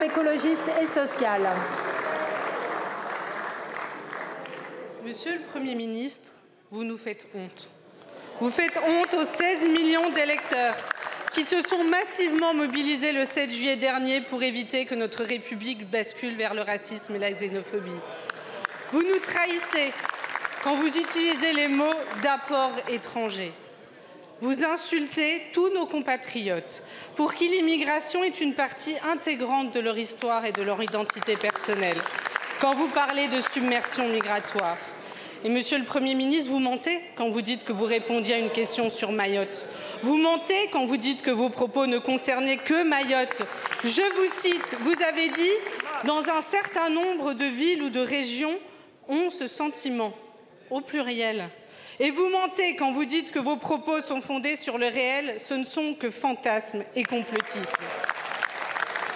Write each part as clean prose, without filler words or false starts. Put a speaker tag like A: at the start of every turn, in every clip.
A: écologiste et sociale.
B: Monsieur le Premier ministre, vous nous faites honte. Vous faites honte aux 16 millions d'électeurs qui se sont massivement mobilisés le 7 juillet dernier pour éviter que notre République bascule vers le racisme et la xénophobie. Vous nous trahissez quand vous utilisez les mots d'apport étranger. Vous insultez tous nos compatriotes pour qui l'immigration est une partie intégrante de leur histoire et de leur identité personnelle. Quand vous parlez de submersion migratoire. Et Monsieur le Premier ministre, vous mentez quand vous dites que vous répondiez à une question sur Mayotte. Vous mentez quand vous dites que vos propos ne concernaient que Mayotte. Je vous cite, vous avez dit « Dans un certain nombre de villes ou de régions, ont ce sentiment » au pluriel. Et vous mentez quand vous dites que vos propos sont fondés sur le réel, ce ne sont que fantasmes et complotisme.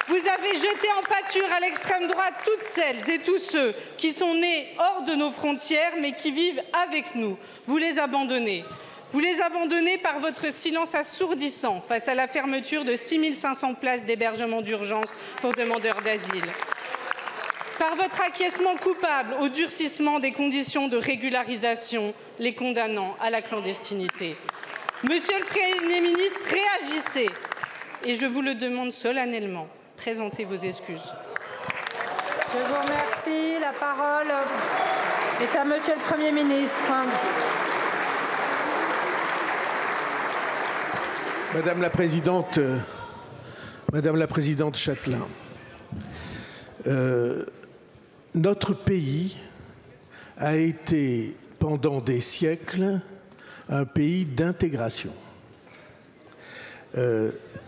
B: Vous avez jeté en pâture à l'extrême droite toutes celles et tous ceux qui sont nés hors de nos frontières mais qui vivent avec nous. Vous les abandonnez. Vous les abandonnez par votre silence assourdissant face à la fermeture de 6 500 places d'hébergement d'urgence pour demandeurs d'asile. Par votre acquiescement coupable au durcissement des conditions de régularisation, les condamnant à la clandestinité. Monsieur le Premier ministre, réagissez et je vous le demande solennellement. Présentez vos excuses.
A: Je vous remercie. La parole est à Monsieur le Premier ministre.
C: Madame la Présidente Chatelain, notre pays a été pendant des siècles un pays d'intégration.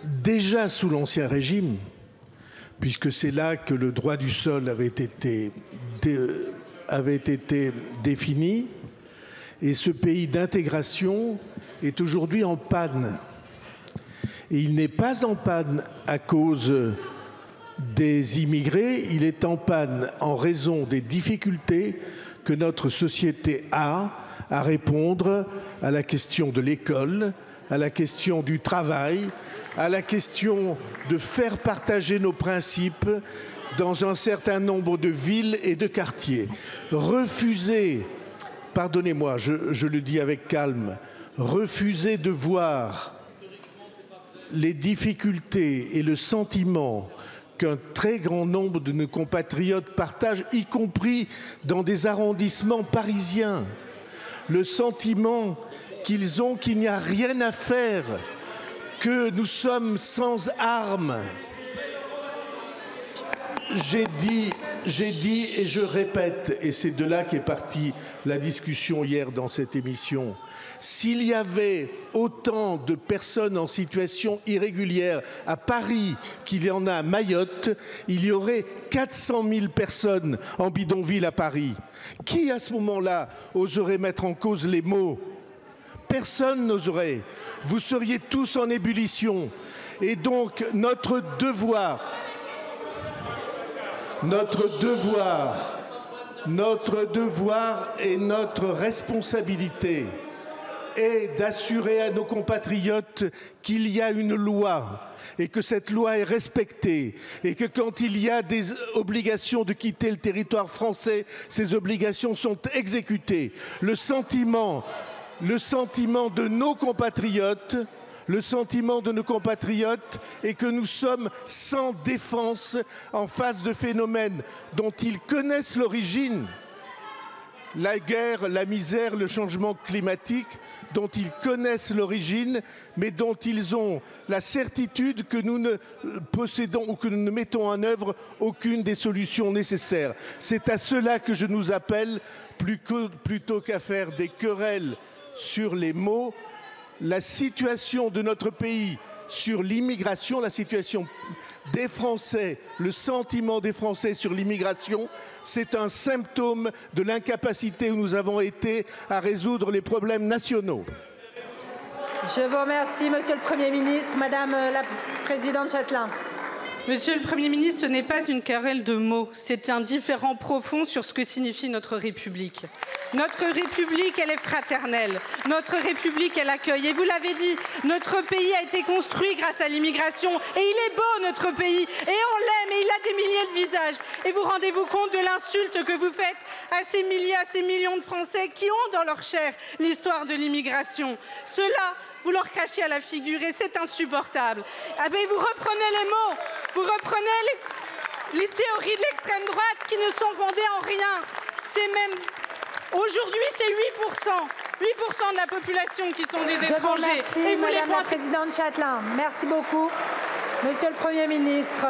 C: Déjà sous l'Ancien Régime, puisque c'est là que le droit du sol avait été défini, et ce pays d'intégration est aujourd'hui en panne. Et il n'est pas en panne à cause des immigrés, il est en panne en raison des difficultés que notre société a à répondre à la question de l'école, à la question du travail, à la question de faire partager nos principes dans un certain nombre de villes et de quartiers. Refuser, pardonnez-moi, je le dis avec calme, refuser de voir les difficultés et le sentiment qu'un très grand nombre de nos compatriotes partagent, y compris dans des arrondissements parisiens, le sentiment qu'ils ont qu'il n'y a rien à faire, que nous sommes sans armes. J'ai dit et je répète, et c'est de là qu'est partie la discussion hier dans cette émission, s'il y avait autant de personnes en situation irrégulière à Paris qu'il y en a à Mayotte, il y aurait 400 000 personnes en bidonville à Paris. Qui à ce moment-là oserait mettre en cause les mots ? Personne n'oserait. Vous seriez tous en ébullition. Et donc notre devoir et notre responsabilité est d'assurer à nos compatriotes qu'il y a une loi et que cette loi est respectée et que quand il y a des obligations de quitter le territoire français, ces obligations sont exécutées. Le sentiment de nos compatriotes est que nous sommes sans défense en face de phénomènes dont ils connaissent l'origine. La guerre, la misère, le changement climatique, dont ils connaissent l'origine, mais dont ils ont la certitude que nous ne possédons ou que nous ne mettons en œuvre aucune des solutions nécessaires. C'est à cela que je nous appelle, plutôt qu'à faire des querelles sur les mots, la situation de notre pays sur l'immigration, la situation des Français, le sentiment des Français sur l'immigration, c'est un symptôme de l'incapacité où nous avons été à résoudre les problèmes nationaux.
A: Je vous remercie, Monsieur le Premier ministre. Madame la Présidente Chatelain.
B: Monsieur le Premier ministre, ce n'est pas une querelle de mots, c'est un différend profond sur ce que signifie notre République. Notre République, elle est fraternelle. Notre République, elle accueille. Et vous l'avez dit, notre pays a été construit grâce à l'immigration. Et il est beau, notre pays. Et on l'aime, et il a des milliers de visages. Et vous rendez-vous compte de l'insulte que vous faites à ces milliers, à ces millions de Français qui ont dans leur chair l'histoire de l'immigration. Cela, vous leur crachez à la figure et c'est insupportable. Ah ben, vous reprenez les mots, vous reprenez les théories de l'extrême droite qui ne sont fondées en rien. C'est même... Aujourd'hui, c'est 8% de la population qui sont des étrangers.
A: Merci, Madame la Présidente Chatelain. Merci beaucoup. Monsieur le Premier ministre.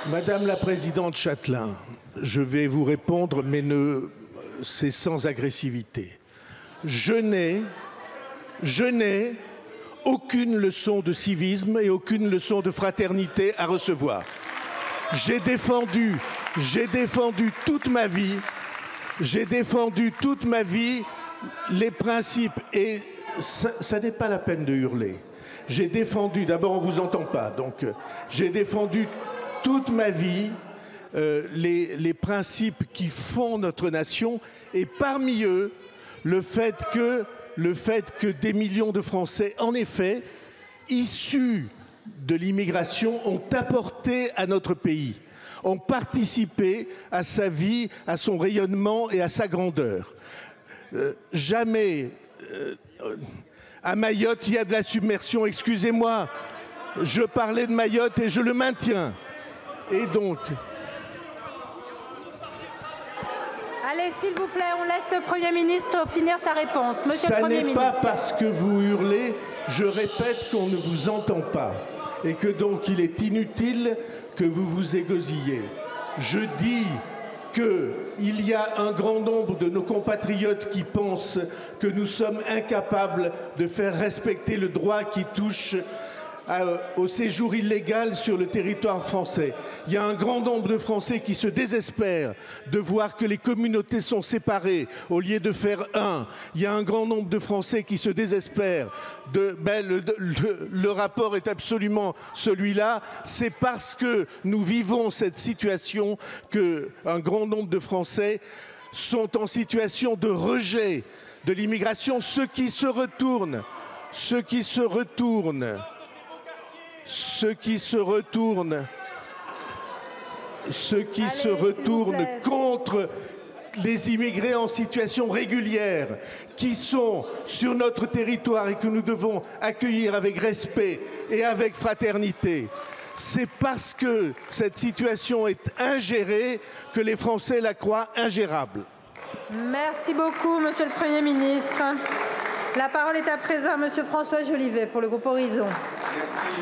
C: Madame la Présidente Chatelain, je vais vous répondre, mais c'est sans agressivité. Je n'ai aucune leçon de civisme et aucune leçon de fraternité à recevoir. J'ai défendu toute ma vie les principes et ça n'est pas la peine de hurler. J'ai défendu, d'abord on ne vous entend pas, donc j'ai défendu toute ma vie les principes qui font notre nation et parmi eux le fait que des millions de Français, en effet, issus de l'immigration, ont apporté à notre pays, ont participé à sa vie, à son rayonnement et à sa grandeur. Jamais, à Mayotte, il y a de la submersion, excusez-moi, je parlais de Mayotte et je le maintiens. Et donc...
A: Allez, s'il vous plaît, on laisse le Premier ministre finir sa réponse. Monsieur le Premier ministre.
C: Ça n'est pas parce que vous hurlez, je répète qu'on ne vous entend pas et que donc il est inutile que vous vous égosillez. Je dis qu'il y a un grand nombre de nos compatriotes qui pensent que nous sommes incapables de faire respecter le droit qui touche au séjour illégal sur le territoire français. Il y a un grand nombre de Français qui se désespèrent de voir que les communautés sont séparées au lieu de faire un. Il y a un grand nombre de Français qui se désespèrent. Le rapport est absolument celui-là. C'est parce que nous vivons cette situation qu'un grand nombre de Français sont en situation de rejet de l'immigration. Ceux qui se retournent contre les immigrés en situation régulière, qui sont sur notre territoire et que nous devons accueillir avec respect et avec fraternité. C'est parce que cette situation est ingérée que les Français la croient ingérable.
A: Merci beaucoup, Monsieur le Premier ministre. La parole est à présent à Monsieur François Jolivet pour le groupe Horizon.
C: Merci.